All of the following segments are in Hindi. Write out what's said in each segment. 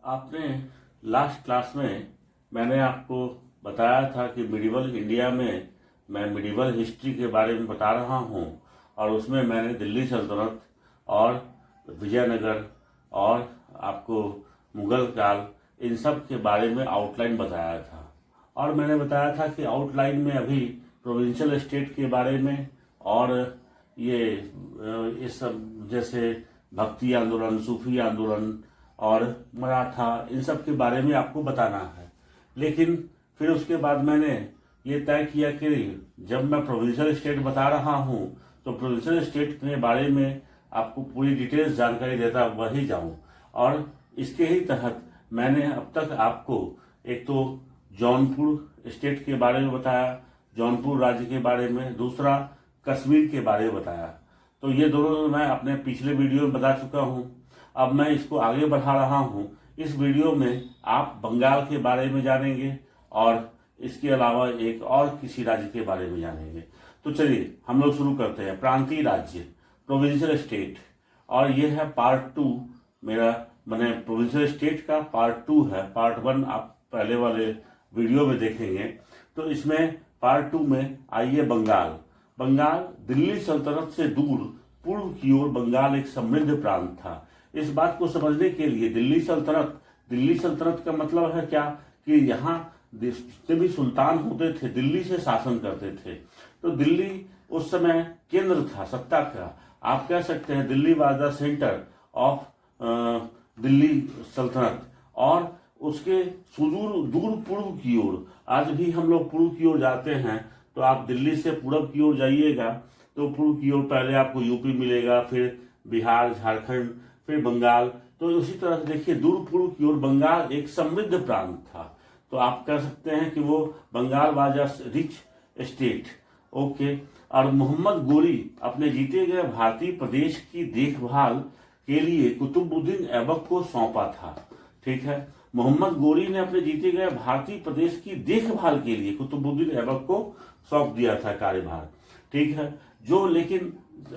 आपने लास्ट क्लास में मैंने आपको बताया था कि मिडिवल इंडिया में मैं मिडिवल हिस्ट्री के बारे में बता रहा हूँ और उसमें मैंने दिल्ली सल्तनत और विजयनगर और आपको मुगल काल इन सब के बारे में आउटलाइन बताया था। और मैंने बताया था कि आउटलाइन में अभी प्रोविंशियल स्टेट के बारे में और ये सब जैसे भक्ति आंदोलन, सूफी आंदोलन और मराठा, इन सब के बारे में आपको बताना है। लेकिन फिर उसके बाद मैंने ये तय किया कि जब मैं प्रोविंशियल स्टेट बता रहा हूँ तो प्रोविंशियल स्टेट के बारे में आपको पूरी डिटेल्स जानकारी देता वही जाऊँ। और इसके ही तहत मैंने अब तक आपको एक तो जौनपुर स्टेट के बारे में बताया, जौनपुर राज्य के बारे में, दूसरा कश्मीर के बारे में बताया। तो ये दोनों मैं अपने पिछले वीडियो में बता चुका हूँ। अब मैं इसको आगे बढ़ा रहा हूँ। इस वीडियो में आप बंगाल के बारे में जानेंगे और इसके अलावा एक और किसी राज्य के बारे में जानेंगे। तो चलिए हम लोग शुरू करते हैं। प्रांतीय राज्य, प्रोविंशियल स्टेट, और ये है पार्ट 2 मेरा, मैंने प्रोविंशियल स्टेट का पार्ट 2 है। पार्ट 1 आप पहले वाले वीडियो में देखेंगे। तो इसमें पार्ट 2 में आइए बंगाल। बंगाल दिल्ली सल्तनत से दूर पूर्व की ओर बंगाल एक समृद्ध प्रांत था। इस बात को समझने के लिए दिल्ली सल्तनत का मतलब है क्या कि यहाँ जितने भी सुल्तान होते थे दिल्ली से शासन करते थे। तो दिल्ली उस समय केंद्र था सत्ता का। आप कह सकते हैं Delhi was the centre of Delhi सल्तनत। और उसके सुदूर दूर पूर्व की ओर, आज भी हम लोग पूर्व की ओर जाते हैं तो आप दिल्ली से पूरब की ओर जाइएगा तो पूर्व की ओर पहले आपको यूपी मिलेगा, फिर बिहार, झारखंड, फिर बंगाल। तो उसी तरह से देखिए दूर पूर्व की ओर बंगाल एक समृद्ध प्रांत था। तो आप कह सकते हैं कि वो Bengal was a rich state. Okay. और मोहम्मद गोरी अपने जीते गए भारतीय प्रदेश की देखभाल के लिए कुतुबुद्दीन ऐबक को सौंपा था। ठीक है, मोहम्मद गोरी ने अपने जीते गए भारतीय प्रदेश की देखभाल के लिए कुतुबुद्दीन ऐबक को सौंप दिया था कार्यभार। ठीक है, जो लेकिन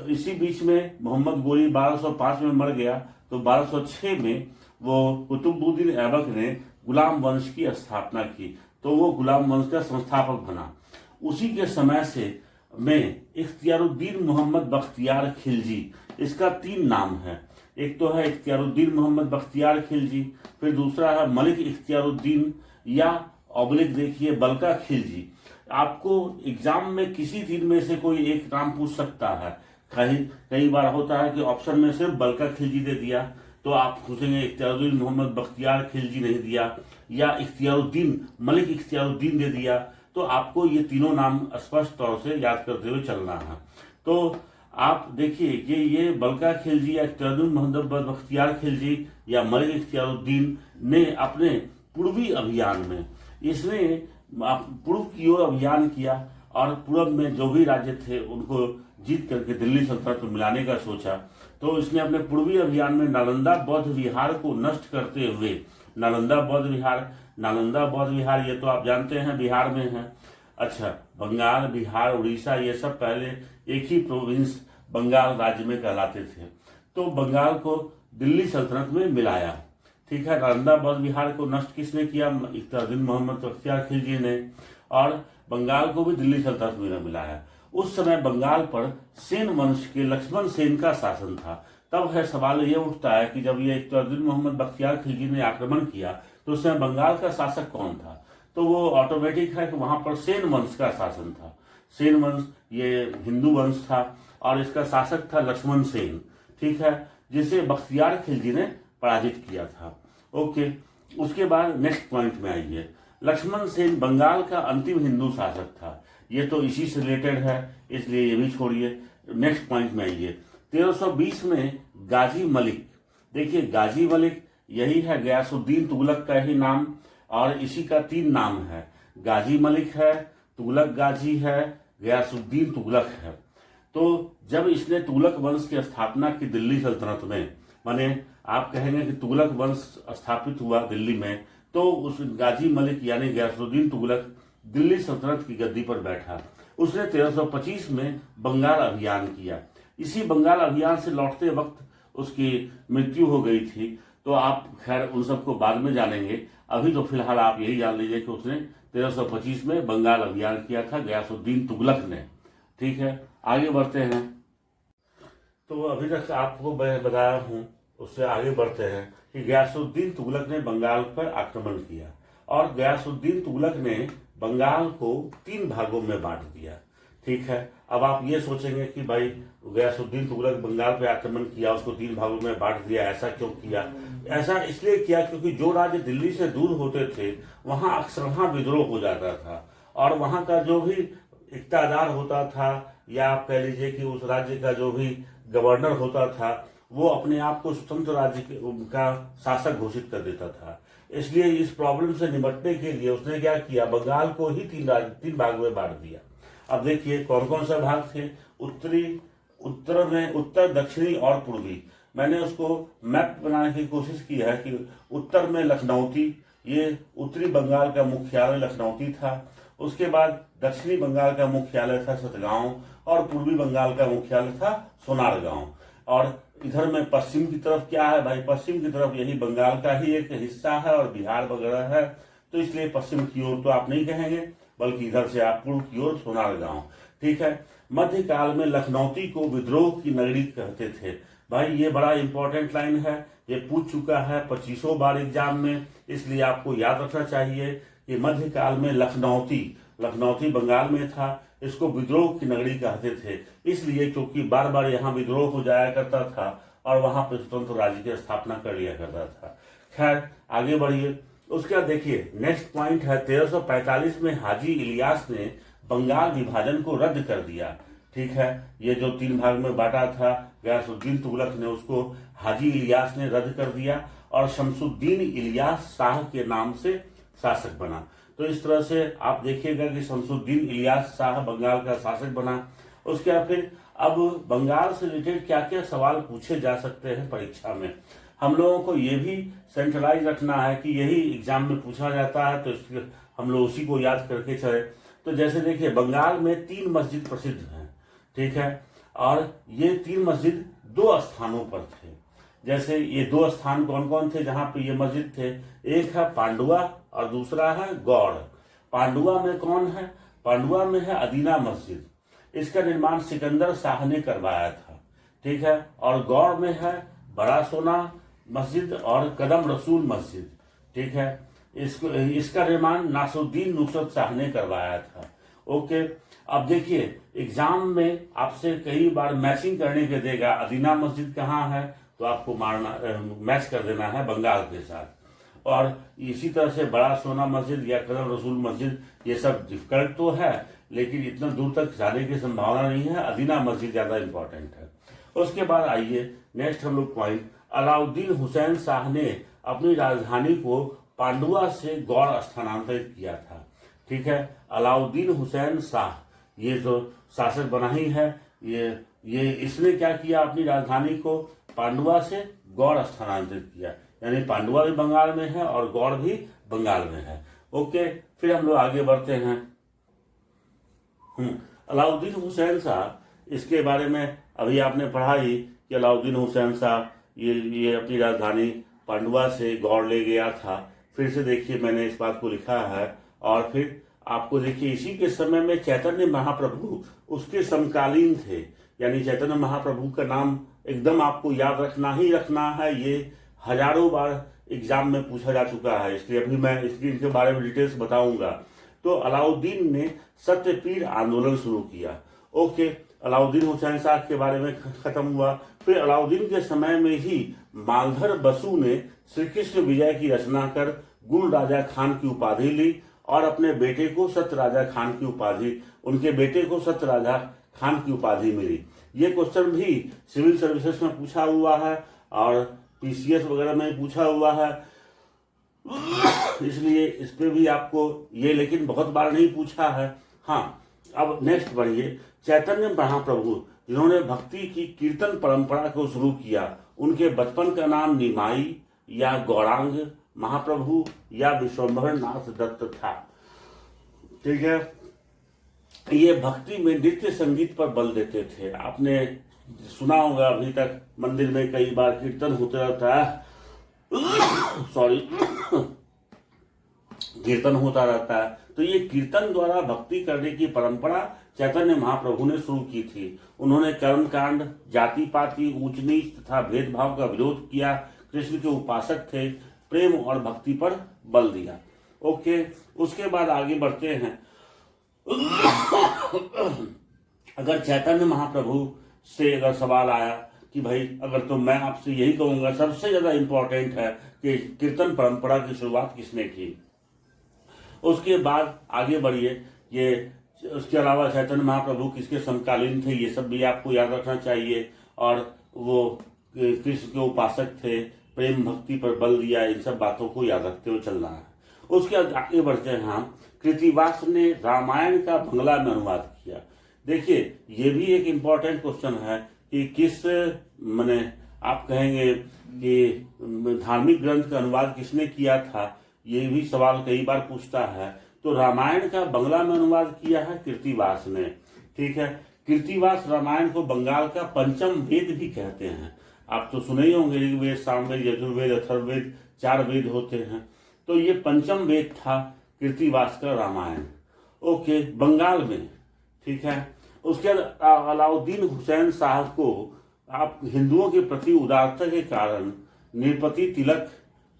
इसी बीच में मोहम्मद गोरी 1205 में मर गया तो 1206 में वो कुतुबुद्दीन ऐबक ने गुलाम वंश की स्थापना की। तो वो गुलाम वंश का संस्थापक बना। उसी के समय से में इख्तियारुद्दीन मोहम्मद बख्तियार खिलजी, इसका 3 नाम है। एक तो है इख्तियारुद्दीन मोहम्मद बख्तियार खिलजी, फिर दूसरा है मलिक इख्तियारुद्दीन या ऑब्लिक देखिए बल्का खिलजी। आपको एग्जाम में किसी 3 में से कोई एक नाम पूछ सकता है। कई बार होता है कि ऑप्शन में सिर्फ बल्का खिलजी दे दिया तो आप पूछेंगे इख्तियारुद्दीन मोहम्मद बख्तियार खिलजी नहीं दिया, या इख्तियारुद्दीन मलिक इख्तियारुद्दीन दे दिया। तो आपको ये तीनों नाम स्पष्ट तौर से याद करते हुए चलना है। तो आप देखिए कि ये बल्का खिलजी या इख्तियारुद्दीन मोहम्मद बख्तियार खिलजी या मलिक इख्तियारुद्दीन ने अपने पूर्वी अभियान में इसने पूर्व की ओर अभियान किया और पूर्व में जो भी राज्य थे उनको जीत करके दिल्ली सल्तनत में मिलाने का सोचा। तो इसने अपने पूर्वी अभियान में नालंदा बौद्ध विहार को नष्ट करते हुए, नालंदा बौद्ध विहार ये तो आप जानते हैं बिहार में है। अच्छा, बंगाल, बिहार, उड़ीसा ये सब पहले एक ही प्रोविंस बंगाल राज्य में कहलाते थे। तो बंगाल को दिल्ली सल्तनत में मिलाया। ठीक है, नालंदा बौद्ध विहार को नष्ट किसने किया? इख्तियारुद्दीन मोहम्मद बख्तियार खिलजी ने। और बंगाल को भी दिल्ली सल्तनत में मिलाया। उस समय बंगाल पर सेन वंश के लक्ष्मण सेन का शासन था। तब है सवाल ये उठता है कि जब ये इख्तियारुद्दीन मोहम्मद बख्तियार खिलजी ने आक्रमण किया तो उस समय बंगाल का शासक कौन था? तो वो ऑटोमेटिक है कि वहां पर सेन वंश का शासन था। सेन वंश ये हिंदू वंश था और इसका शासक था लक्ष्मण सेन। ठीक है, जिसे बख्तियार खिलजी ने पराजित किया था। ओके, उसके बाद नेक्स्ट पॉइंट में आइए। लक्ष्मण सेन बंगाल का अंतिम हिंदू शासक था। ये तो इसी से रिलेटेड है, इसलिए ये भी छोड़िए। नेक्स्ट पॉइंट में आइए। 1320 में गाजी मलिक, देखिए गाजी मलिक यही है गयासुद्दीन तुगलक का ही नाम, और इसी का 3 नाम है। गाजी मलिक है, तुगलक गाजी है, गयासुद्दीन तुगलक है। तो जब इसने तुगलक वंश की स्थापना की दिल्ली सल्तनत में, माने आप कहेंगे कि तुगलक वंश स्थापित हुआ दिल्ली में, तो उस गाजी मलिक यानी गयासुद्दीन तुगलक दिल्ली सल्तनत की गद्दी पर बैठा। उसने 1325 में बंगाल अभियान किया। इसी बंगाल अभियान से लौटते वक्त उसकी मृत्यु हो गई थी। तो आप खैर उन सबको बाद में जानेंगे। अभी तो फिलहाल आप यही जान लीजिए कि उसने 1325 में बंगाल अभियान किया था गयासुद्दीन तुगलक ने। ठीक है, आगे बढ़ते हैं। तो अभी तक आपको मैं बताया हूँ, उससे आगे बढ़ते हैं कि गयासुद्दीन तुगलक ने बंगाल पर आक्रमण किया और गयासुद्दीन तुगलक ने बंगाल को 3 भागों में बांट दिया। ठीक है, अब आप ये सोचेंगे कि भाई गयासुद्दीन तुगलक बंगाल पे आक्रमण किया, उसको 3 भागों में बांट दिया, ऐसा क्यों किया? ऐसा इसलिए किया क्योंकि जो राज्य दिल्ली से दूर होते थे वहां अक्सर विद्रोह हो जाता था और वहां का जो भी इक्तादार होता था या आप कह लीजिए कि उस राज्य का जो भी गवर्नर होता था वो अपने आप को स्वतंत्र राज्य का शासक घोषित कर देता था। इसलिए इस प्रॉब्लम से निपटने के लिए उसने क्या किया, बंगाल को ही 3 भाग में बांट दिया। अब देखिए कौन कौन से भाग थे। उत्तर में उत्तर, दक्षिणी और पूर्वी। मैंने उसको मैप बनाने की कोशिश की है कि उत्तर में लखनऊती, ये उत्तरी बंगाल का मुख्यालय लखनऊती था। उसके बाद दक्षिणी बंगाल का मुख्यालय था सतगांव और पूर्वी बंगाल का मुख्यालय था सोनारगांव। और इधर में पश्चिम की तरफ क्या है भाई, पश्चिम की तरफ यही बंगाल का ही एक हिस्सा है और बिहार वगैरह है, तो इसलिए पश्चिम की ओर तो आप नहीं कहेंगे बल्कि इधर से आप पूर्व की ओर सोनारगांव। ठीक है, मध्यकाल में लखनऊती को विद्रोह की नगरी कहते थे। भाई ये बड़ा इंपॉर्टेंट लाइन है, ये पूछ चुका है 25 बार एग्जाम में, इसलिए आपको याद रखना चाहिए कि मध्यकाल में लखनऊती बंगाल में था, इसको विद्रोह की नगरी कहते थे इसलिए क्योंकि बार बार यहाँ विद्रोह हो जाया करता था और वहां पर स्वतंत्र राज्य की स्थापना कर लिया करता था। खैर आगे बढ़िए। उसके बाद देखिए नेक्स्ट पॉइंट है 1345 में हाजी इलियास ने बंगाल विभाजन को रद्द कर दिया। ठीक है, ये जो 3 भाग में बांटा था गयासुद्दीन तुगलक ने, उसको हाजी इलियास ने रद्द कर दिया और शमसुद्दीन इलियास शाह के नाम से शासक बना। तो इस तरह से आप देखिएगा कि शमसुद्दीन इलियास शाह बंगाल का शासक बना। उसके बाद फिर अब बंगाल से रिलेटेड क्या क्या सवाल पूछे जा सकते हैं परीक्षा में, हम लोगों को ये भी सेंट्रलाइज रखना है कि यही एग्जाम में पूछा जाता है, तो हम लोग उसी को याद करके चले। तो जैसे देखिए बंगाल में 3 मस्जिद प्रसिद्ध हैं। ठीक है, और ये 3 मस्जिद 2 स्थानों पर थे। जैसे ये 2 स्थान कौन कौन थे जहां पे ये मस्जिद थे, एक है पांडुआ और दूसरा है गौड़। पांडुआ में कौन है, पांडुआ में है अदीना मस्जिद, इसका निर्माण सिकंदर शाह ने करवाया था। ठीक है, और गौड़ में है बड़ा सोना मस्जिद और कदम रसूल मस्जिद। ठीक है, इसका निर्माण नासुद्दीन नुसरत शाह ने करवाया था। ओके, अब देखिए एग्जाम में आपसे कई बार मैचिंग करने के देगा, अदीना मस्जिद कहाँ है तो आपको मैच कर देना है बंगाल के साथ। और इसी तरह से बड़ा सोना मस्जिद या कदम रसूल मस्जिद, ये सब डिफिकल्ट तो है लेकिन इतना दूर तक जाने की संभावना नहीं है, अदीना मस्जिद ज्यादा इंपॉर्टेंट है। उसके बाद आइए नेक्स्ट हम लोग पॉइंट, अलाउद्दीन हुसैन शाह ने अपनी राजधानी को पांडुआ से गौड़ स्थानांतरित किया था। ठीक है, अलाउद्दीन हुसैन शाह ये जो शासक बना ही है, ये इसने क्या किया, अपनी राजधानी को पांडुआ से गौड़ स्थानांतरित किया, यानी पांडुआ भी बंगाल में है और गौड़ भी बंगाल में है। ओके, फिर हम लोग आगे बढ़ते हैं। अलाउद्दीन हुसैन शाह, इसके बारे में अभी आपने पढ़ा ही कि अलाउद्दीन हुसैन शाह ये अपनी राजधानी पांडुआ से गौड़ ले गया था। फिर से देखिए मैंने इस बात को लिखा है और फिर आपको देखिए इसी के समय में चैतन्य महाप्रभु उसके समकालीन थे, यानी चैतन्य महाप्रभु का नाम एकदम आपको याद रखना ही रखना है, ये हजारों बार एग्जाम में पूछा जा चुका है, इसलिए अभी मैं इनके बारे में डिटेल्स बताऊंगा। तो अलाउद्दीन ने सत्यपीड़ आंदोलन शुरू किया। ओके, अलाउद्दीन हुसैन शाह के बारे में खत्म हुआ। फिर अलाउद्दीन के समय में ही मालधर बसु ने श्री कृष्ण विजय की रचना कर गुल राजा खान की उपाधि ली और अपने बेटे को सत्य राजा खान की उपाधि, उनके बेटे को सत्य राजा खान की उपाधि मिली। ये क्वेश्चन भी सिविल सर्विसेज में पूछा हुआ है और पीसीएस वगैरह में पूछा हुआ है, इसलिए इस पे भी आपको ये लेकिन बहुत बार नहीं पूछा है। हाँ, अब नेक्स्ट बढ़िए। चैतन्य महाप्रभु जिन्होंने भक्ति की कीर्तन परंपरा को शुरू किया, उनके बचपन का नाम निमाई या गौरांग महाप्रभु या विश्वंभर नाथ दत्त था। ठीक है, ये भक्ति में नृत्य संगीत पर बल देते थे। आपने सुना होगा अभी तक मंदिर में कई बार कीर्तन होते रहता है, सॉरी, कीर्तन होता रहता है। तो ये कीर्तन द्वारा भक्ति करने की परंपरा चैतन्य महाप्रभु ने शुरू की थी। उन्होंने कर्मकांड, जाति पाति, ऊंच नीच तथा भेदभाव का विरोध किया। कृष्ण के उपासक थे, प्रेम और भक्ति पर बल दिया। ओके, उसके बाद आगे बढ़ते हैं। अगर चैतन्य महाप्रभु से अगर सवाल आया कि भाई अगर, तो मैं आपसे यही कहूंगा सबसे ज्यादा इंपॉर्टेंट है कि कीर्तन परंपरा की शुरुआत किसने की। उसके बाद आगे बढ़िए, ये उसके अलावा चैतन्य महाप्रभु किसके समकालीन थे, ये सब भी आपको याद रखना चाहिए। और वो कृष्ण के उपासक थे, प्रेम भक्ति पर बल दिया, इन सब बातों को याद रखते हुए चलना है। उसके बाद आगे बढ़ते हैं हम। कृतिवास ने रामायण का बंगला में अनुवाद किया। देखिए, ये भी एक इम्पॉर्टेंट क्वेश्चन है कि किस माने आप कहेंगे कि धार्मिक ग्रंथ का अनुवाद किसने किया था, ये भी सवाल कई बार पूछता है। तो रामायण का बंगला में अनुवाद किया है कृतिवास ने। ठीक है, कृतिवास रामायण को बंगाल का पंचम वेद भी कहते हैं। आप तो सुने ही होंगे, ऋग्वेद, सामवेद, यजुर्वेद, अथर्ववेद, 4 वेद होते हैं। तो ये पंचम वेद था कृतिवास का रामायण। ओके, बंगाल में। ठीक है, उसके बाद अलाउद्दीन हुसैन साहब को आप हिंदुओं के प्रति उदारता के कारण नृपति तिलक,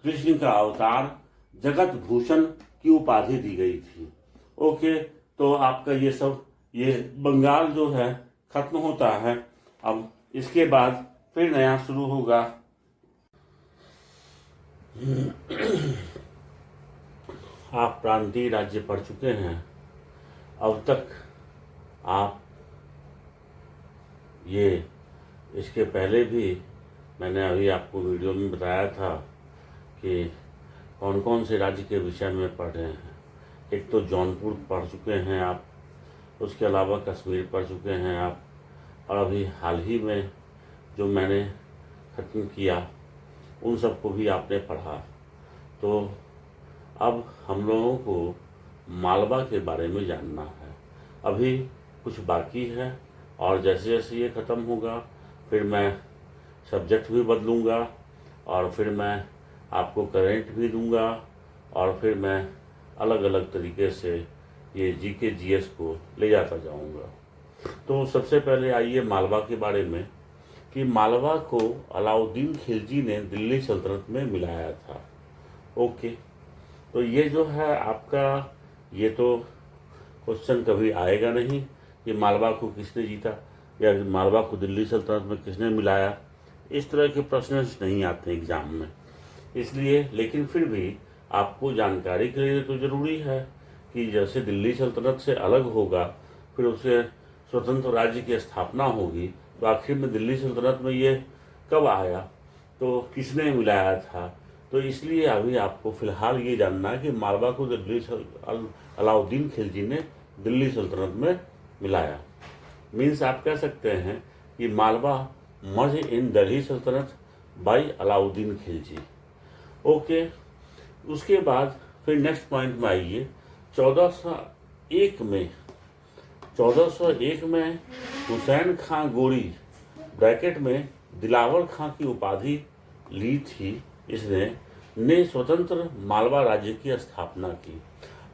कृष्ण का अवतार, जगत भूषण की उपाधि दी गई थी। ओके, तो आपका ये सब, ये बंगाल जो है खत्म होता है। अब इसके बाद फिर नया शुरू होगा। आप प्रांतीय राज्य पढ़ चुके हैं। अब तक आप ये, इसके पहले भी मैंने अभी आपको वीडियो में बताया था कि कौन कौन से राज्य के विषय में पढ़ रहे हैं। एक तो जौनपुर पढ़ चुके हैं आप, उसके अलावा कश्मीर पढ़ चुके हैं आप, और अभी हाल ही में जो मैंने ख़त्म किया उन सबको भी आपने पढ़ा। तो अब हम लोगों को मालवा के बारे में जानना है। अभी कुछ बाकी है, और जैसे जैसे ये ख़त्म होगा फिर मैं सब्जेक्ट भी बदलूँगा, और फिर मैं आपको करेंट भी दूंगा, और फिर मैं अलग अलग तरीके से ये जीके जीएस को ले जाता जाऊंगा। तो सबसे पहले आइए मालवा के बारे में, कि मालवा को अलाउद्दीन खिलजी ने दिल्ली सल्तनत में मिलाया था। ओके, तो ये जो है आपका, ये तो क्वेश्चन कभी आएगा नहीं कि मालवा को किसने जीता या मालवा को दिल्ली सल्तनत में किसने मिलाया। इस तरह के प्रश्न नहीं आते एग्जाम में, इसलिए। लेकिन फिर भी आपको जानकारी के लिए तो ज़रूरी है कि जैसे दिल्ली सल्तनत से अलग होगा, फिर उसे स्वतंत्र राज्य की स्थापना होगी, तो आखिर में दिल्ली सल्तनत में ये कब आया, तो किसने मिलाया था। तो इसलिए अभी आपको फ़िलहाल ये जानना है कि मालवा को अलाउद्दीन खिलजी ने दिल्ली सल्तनत में मिलाया। मीन्स आप कह सकते हैं कि मालवा मर्ज इन दिल्ली सल्तनत बाई अलाउद्दीन खिलजी। ओके, उसके बाद फिर नेक्स्ट पॉइंट में आइए। 1401 में हुसैन खां गोरी ब्रैकेट में दिलावर खां की उपाधि ली थी, इसने ने स्वतंत्र मालवा राज्य की स्थापना की।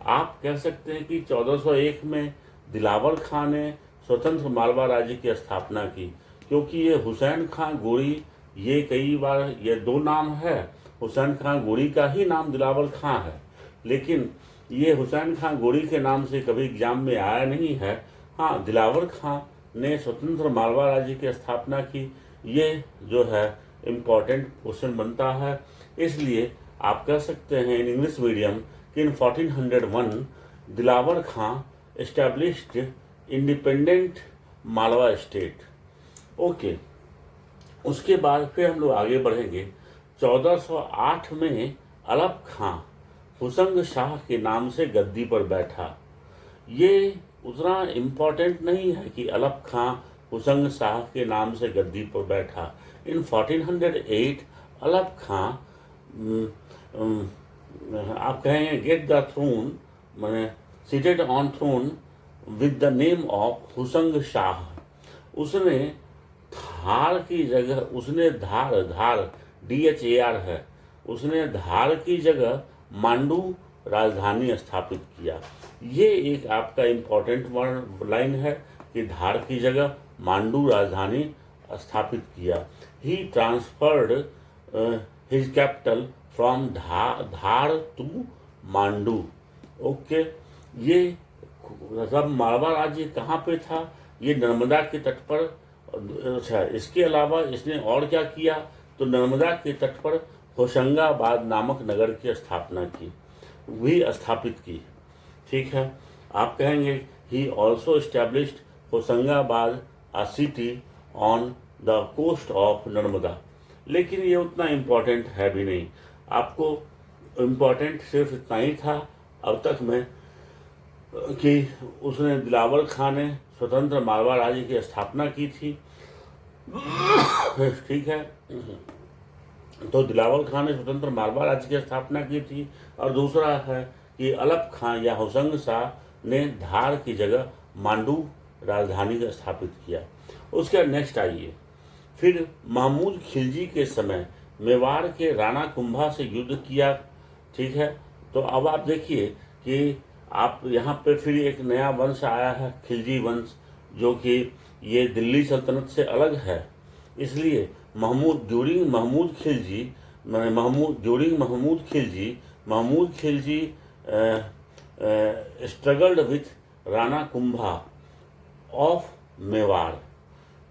आप कह सकते हैं कि 1401 में दिलावर खां ने स्वतंत्र मालवा राज्य की स्थापना की, क्योंकि ये हुसैन खां गोरी, ये कई बार ये 2 नाम है। हुसैन खां गोरी का ही नाम दिलावर खां है, लेकिन ये हुसैन खां गोरी के नाम से कभी एग्जाम में आया नहीं है। हाँ, दिलावर खां ने स्वतंत्र मालवा राज्य की स्थापना की, ये जो है इम्पॉर्टेंट क्वेश्चन बनता है। इसलिए आप कह सकते हैं इन इंग्लिश मीडियम कि in 1401 Dilawar Khan established independent Malwa state. Okay, उसके बाद फिर हम लोग आगे बढ़ेंगे। 1408 में अलप खां हुसंग शाह के नाम से गद्दी पर बैठा। ये उतना इम्पोर्टेंट नहीं है कि अलप खां हुसंग शाह के नाम से गद्दी पर बैठा। इन 1408 अलप खां आप कहेंगे गेट द थ्रोन, मैंने seated on throne with the name of Hushang Shah. उसने धार की जगह, उसने धार DHAR है, उसने धार की जगह मांडू राजधानी स्थापित किया। ये एक आपका इम्पोर्टेंट लाइन है कि धार की जगह मांडू राजधानी स्थापित किया। He transferred his capital from Dhar to Mandu. Okay, ये सब मारवाड़ राज्य कहाँ पे था? ये नर्मदा के तट पर। अच्छा, इसके अलावा इसने और क्या किया? तो नर्मदा के तट पर होशंगाबाद नामक नगर की स्थापना की, भी स्थापित की। ठीक है, आप कहेंगे he also established Hoshangabad a city on the coast of Narmada. लेकिन ये उतना इम्पोर्टेंट है भी नहीं, आपको इम्पोर्टेंट सिर्फ इतना ही था अब तक में कि उसने दिलावर खां ने स्वतंत्र मारवाड़ राज्य की स्थापना की थी। ठीक है, तो दिलावर खां ने स्वतंत्र मारवाड़ राज्य की स्थापना की थी। और दूसरा है कि अलप खां या होशंग शाह ने धार की जगह मांडू राजधानी का स्थापित किया। उसके नेक्स्ट आइए, फिर महमूद खिलजी के समय मेवाड़ के राणा कुंभा से युद्ध किया। ठीक है, तो अब आप देखिए कि आप यहाँ पे फिर एक नया वंश आया है, खिलजी वंश, जो कि ये दिल्ली सल्तनत से अलग है। इसलिए Mahmud Khilji struggled with Rana Kumbha of Mewar.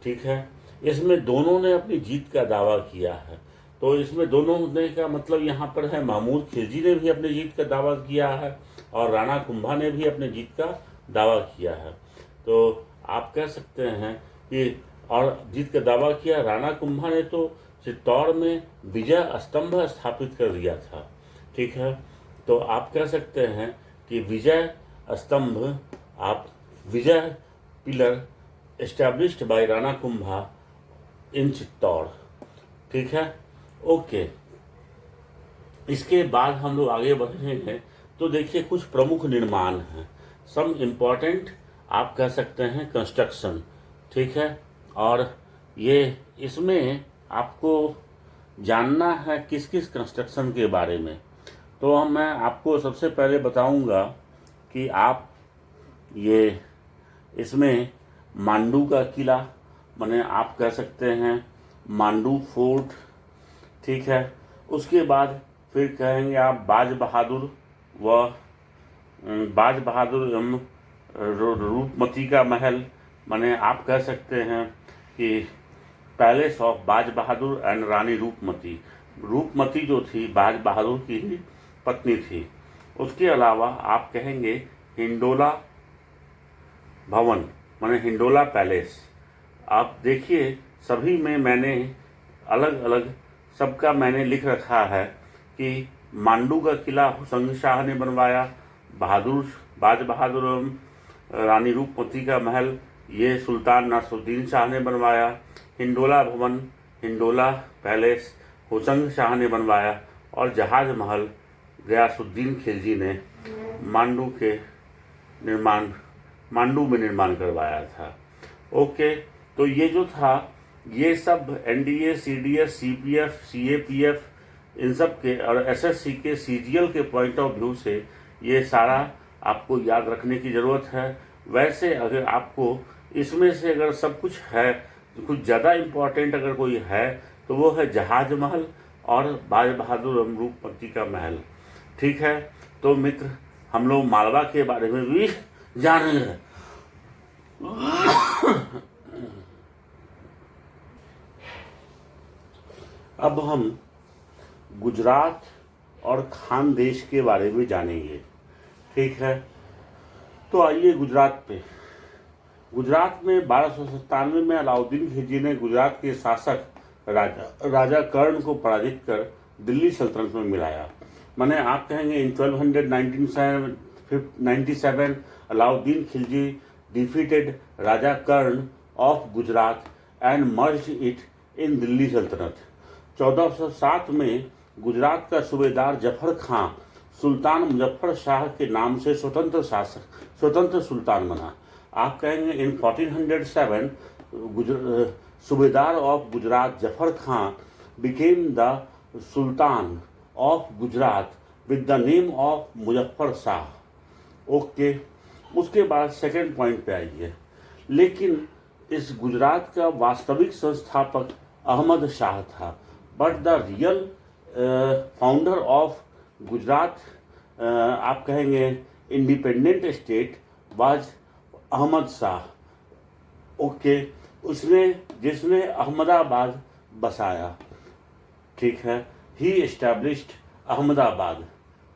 ठीक है, इसमें दोनों ने अपनी जीत का दावा किया है। तो इसमें दोनों ने का मतलब यहाँ पर है, महमूद खिलजी ने भी अपनी जीत का दावा किया है और राणा कुंभा ने भी अपनी जीत का दावा किया है। तो आप कह सकते हैं कि और जीत का दावा किया राणा कुंभा ने तो चित्तौड़ में विजय स्तंभ स्थापित कर दिया था। ठीक है, तो आप कह सकते हैं कि विजय स्तंभ, आप Vijay pillar established by Rana Kumbha in Chittor. ठीक है, ओके। इसके बाद हम लोग आगे बढ़ रहे हैं तो देखिए कुछ प्रमुख निर्माण हैं, सम इम्पॉर्टेंट आप कह सकते हैं कंस्ट्रक्शन। ठीक है, और ये इसमें आपको जानना है किस किस कंस्ट्रक्शन के बारे में। तो मैं आपको सबसे पहले बताऊंगा कि आप ये इसमें मांडू का किला, माने आप कह सकते हैं मांडू फोर्ट। ठीक है, उसके बाद फिर कहेंगे आप बाज बहादुर एवं रूपमती का महल, माने आप कह सकते हैं कि पैलेस ऑफ बाज बहादुर एंड रानी रूपमती जो थी बाज बहादुर की ही पत्नी थी। उसके अलावा आप कहेंगे हिंडोला भवन, माने हिंडोला पैलेस। आप देखिए सभी में मैंने अलग अलग सबका मैंने लिख रखा है कि मांडू का किला हुसैन शाह ने बनवाया, बाज बहादुर रानी रूपमती का महल ये सुल्तान नासरुद्दीन शाह ने बनवाया, हिंडोला भवन हिंडोला पैलेस हुसैन शाह ने बनवाया, और जहाज महल गयासुद्दीन खिलजी ने मांडू में निर्माण करवाया था। ओके, तो ये जो था ये सब एनडीए, सीडीएस, सीपीएफ, सीएपीएफ इन सब के और एसएससी के सीजीएल के पॉइंट ऑफ व्यू से ये सारा आपको याद रखने की ज़रूरत है। वैसे अगर आपको इसमें से अगर सब कुछ है, कुछ ज़्यादा इम्पोर्टेंट अगर कोई है तो वो है जहाज महल और बाज बहादुर रूपमती का महल। ठीक है, तो मित्र हम लोग मालवा के बारे में भी जान रहे हैं। अब हम गुजरात और खानदेश के बारे में जानेंगे। ठीक है, तो आइए गुजरात पे। गुजरात में 1297 में अलाउद्दीन खिलजी ने गुजरात के शासक राजा कर्ण को पराजित कर दिल्ली सल्तनत में मिलाया। माने आप कहेंगे in 1297 Alauddin Khilji defeated Raja Karna of Gujarat and merged it in Delhi Sultanate. 1407 में गुजरात का सूबेदार जफर खां सुल्तान मुजफ्फर शाह के नाम से स्वतंत्र सुल्तान बना। आप कहेंगे इन 1407 सूबेदार of Gujarat Zafar Khan became the sultan of Gujarat with the name of Muzaffar Shah. Okay, उसके बाद सेकंड पॉइंट पे आइए। लेकिन इस गुजरात का वास्तविक संस्थापक अहमद शाह था, but the real founder of Gujarat आप कहेंगे independent state was Ahmad Shah. Okay, उसने जिसने अहमदाबाद बसाया, ठीक है, ही एस्टैब्लिश्ड अहमदाबाद,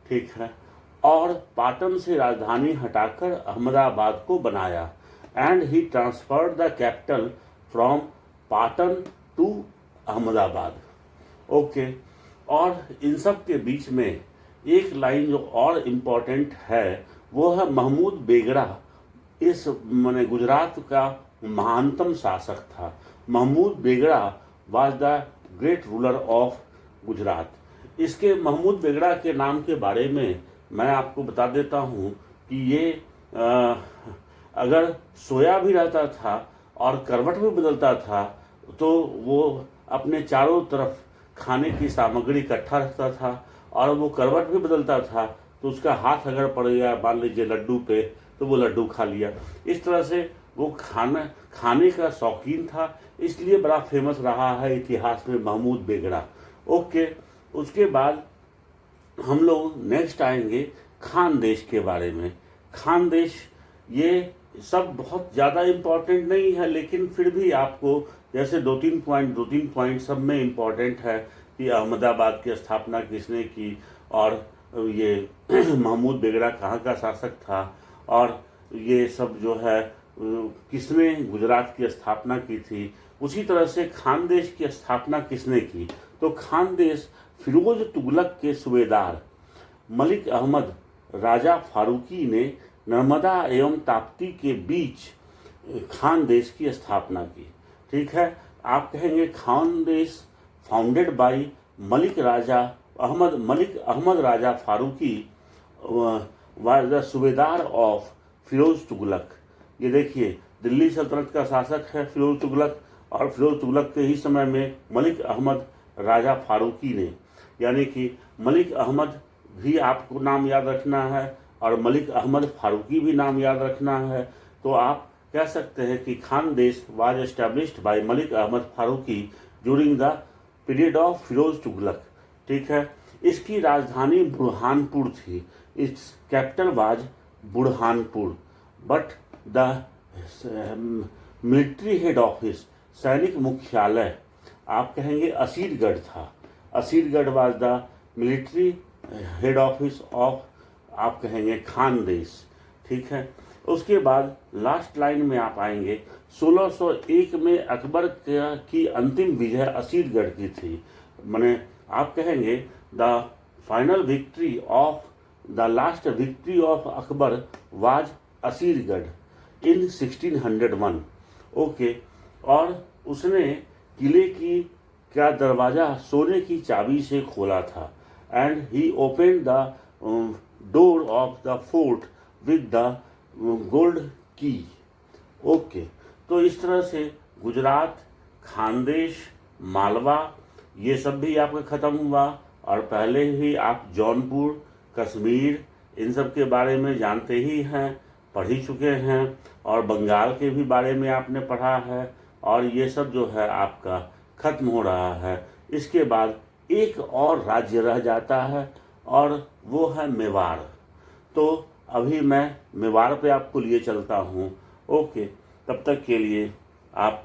ठीक है, और पाटन से राजधानी हटाकर अहमदाबाद को बनाया and he transferred the capital from Patan to Ahmedabad. Okay, और इन सब के बीच में एक लाइन जो और इम्पोर्टेंट है वो है महमूद बेगड़ा इस माने गुजरात का महानतम शासक था। Mahmud Begada was the great ruler of Gujarat. इसके महमूद बेगड़ा के नाम के बारे में मैं आपको बता देता हूँ कि ये अगर सोया भी रहता था और करवट भी बदलता था तो वो अपने चारों तरफ खाने की सामग्री इकट्ठा रखता था, और वो करवट भी बदलता था तो उसका हाथ अगर पड़ गया मान लीजिए लड्डू पे तो वो लड्डू खा लिया। इस तरह से वो खाने का शौकीन था, इसलिए बड़ा फेमस रहा है इतिहास में महमूद बेगड़ा। ओके, उसके बाद हम लोग नेक्स्ट आएंगे खानदेश के बारे में। खानदेश ये सब बहुत ज़्यादा इम्पोर्टेंट नहीं है, लेकिन फिर भी आपको जैसे दो तीन पॉइंट सब में इम्पोर्टेंट है कि अहमदाबाद की स्थापना किसने की, और ये महमूद बेगड़ा कहाँ का शासक था, और ये सब जो है किसने गुजरात की स्थापना की थी। उसी तरह से खानदेश की स्थापना किसने की, तो खानदेश फिरोज तुगलक के सूबेदार मलिक अहमद राजा फारूकी ने नर्मदा एवं ताप्ती के बीच खानदेश की स्थापना की। ठीक है, आप कहेंगे Khandesh founded by Malik Ahmad Raja Faruqi was the subedar of Firoz Tughlaq. ये देखिए दिल्ली सल्तनत का शासक है फिरोज तुगलक, और फिरोज तुगलक के ही समय में मलिक अहमद राजा फारूकी ने, यानी कि मलिक अहमद भी आपको नाम याद रखना है और मलिक अहमद फारूकी भी नाम याद रखना है। तो आप कह सकते हैं कि Khandesh was established by Malik Ahmad Faruqi during the period of Firoz Tughlaq. ठीक है, इसकी राजधानी बुरहानपुर थी, its capital was Burhanpur, but the military head office सैनिक मुख्यालय आप कहेंगे असीरगढ़ था। Asirgarh was the military head office of आप कहेंगे खानदेश। ठीक है, उसके बाद लास्ट लाइन में आप आएंगे 1601 में अकबर की अंतिम विजय असीरगढ़ की थी। माने आप कहेंगे the final victory of the last victory of Akbar was Asirgarh in 1601। Okay, और उसने किले की का दरवाजा सोने की चाबी से खोला था and he open the door of the fort with the gold की। ओके, तो इस तरह से गुजरात, खानदेश, मालवा ये सब भी आपका ख़त्म हुआ, और पहले ही आप जौनपुर, कश्मीर इन सब के बारे में जानते ही हैं, पढ़ ही चुके हैं, और बंगाल के भी बारे में आपने पढ़ा है, और ये सब जो है आपका ख़त्म हो रहा है। इसके बाद एक और राज्य रह जाता है और वो है मेवाड़। तो अभी मैं मेवाड़ पे आपको लिए चलता हूँ। ओके, तब तक के लिए आप